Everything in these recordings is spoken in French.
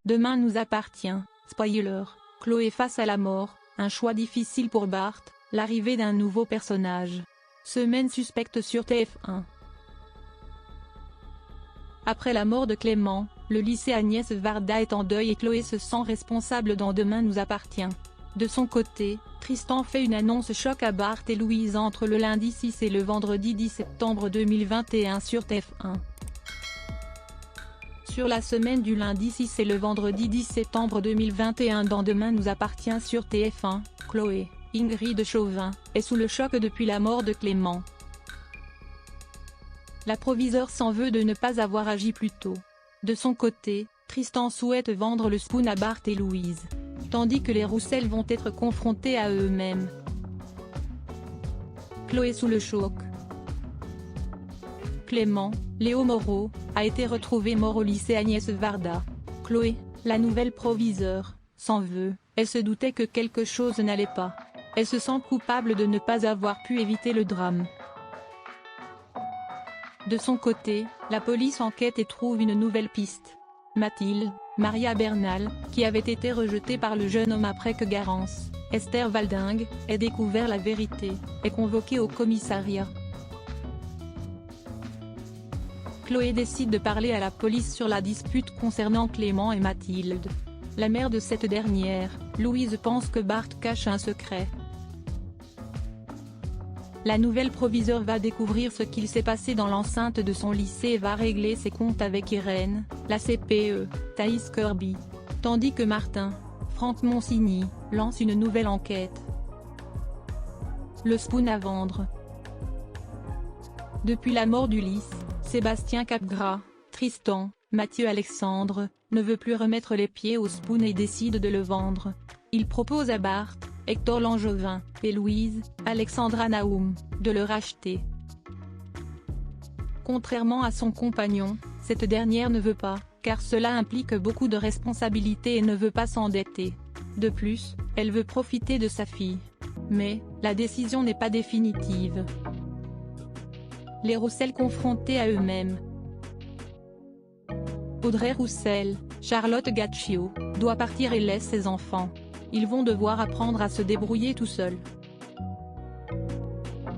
Demain nous appartient. Spoiler. Chloé face à la mort, un choix difficile pour Bart, l'arrivée d'un nouveau personnage. Semaine suspecte sur TF1. Après la mort de Clément, le lycée Agnès Varda est en deuil et Chloé se sent responsable dans Demain nous appartient. De son côté, Tristan fait une annonce choc à Bart et Louise entre le lundi 6 et le vendredi 10 septembre 2021 sur TF1. Sur la semaine du lundi 6 et le vendredi 10 septembre 2021 dans Demain nous appartient sur TF1, Chloé, Ingrid Chauvin, est sous le choc depuis la mort de Clément. La proviseure s'en veut de ne pas avoir agi plus tôt. De son côté, Tristan souhaite vendre le Spoon à Bart et Louise, tandis que les Roussel vont être confrontés à eux-mêmes. Chloé sous le choc. Clément, Léo Moreau, a été retrouvé mort au lycée Agnès Varda. Chloé, la nouvelle proviseure, s'en veut, elle se doutait que quelque chose n'allait pas. Elle se sent coupable de ne pas avoir pu éviter le drame. De son côté, la police enquête et trouve une nouvelle piste. Mathilde, Maria Bernal, qui avait été rejetée par le jeune homme après que Garance, Esther Valdingue, ait découvert la vérité, est convoquée au commissariat. Chloé décide de parler à la police sur la dispute concernant Clément et Mathilde. La mère de cette dernière, Louise, pense que Bart cache un secret. La nouvelle proviseure va découvrir ce qu'il s'est passé dans l'enceinte de son lycée et va régler ses comptes avec Irène, la CPE, Thaïs Kirby. Tandis que Martin, Franck Monsigny, lance une nouvelle enquête. Le Spoon à vendre. Depuis la mort d'Ulysse, Sébastien Capgras, Tristan, Mathieu Alexandre, ne veut plus remettre les pieds au Spoon et décide de le vendre. Il propose à Bart, Hector Langevin, et Louise, Alexandra Naoum, de le racheter. Contrairement à son compagnon, cette dernière ne veut pas, car cela implique beaucoup de responsabilités et ne veut pas s'endetter. De plus, elle veut profiter de sa fille. Mais, la décision n'est pas définitive. Les Roussel confrontés à eux-mêmes. Audrey Roussel, Charlotte Gaccio, doit partir et laisse ses enfants. Ils vont devoir apprendre à se débrouiller tout seuls.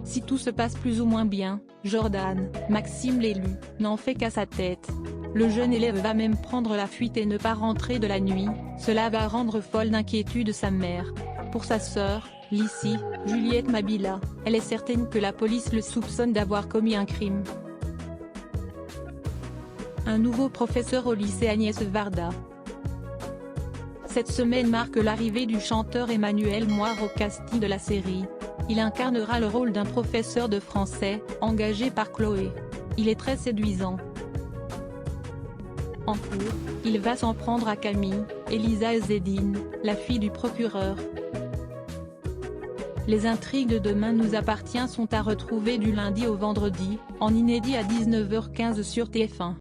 Si tout se passe plus ou moins bien, Jordan, Maxime l'élu, n'en fait qu'à sa tête. Le jeune élève va même prendre la fuite et ne pas rentrer de la nuit, cela va rendre folle d'inquiétude sa mère. Pour sa sœur, Lissy, Juliette Mabila, elle est certaine que la police le soupçonne d'avoir commis un crime. Un nouveau professeur au lycée Agnès Varda. Cette semaine marque l'arrivée du chanteur Emmanuel Moire au casting de la série. Il incarnera le rôle d'un professeur de français, engagé par Chloé. Il est très séduisant. En cours, il va s'en prendre à Camille, Elisa Ezzedine, la fille du procureur. Les intrigues de Demain nous appartient sont à retrouver du lundi au vendredi, en inédit à 19h15 sur TF1.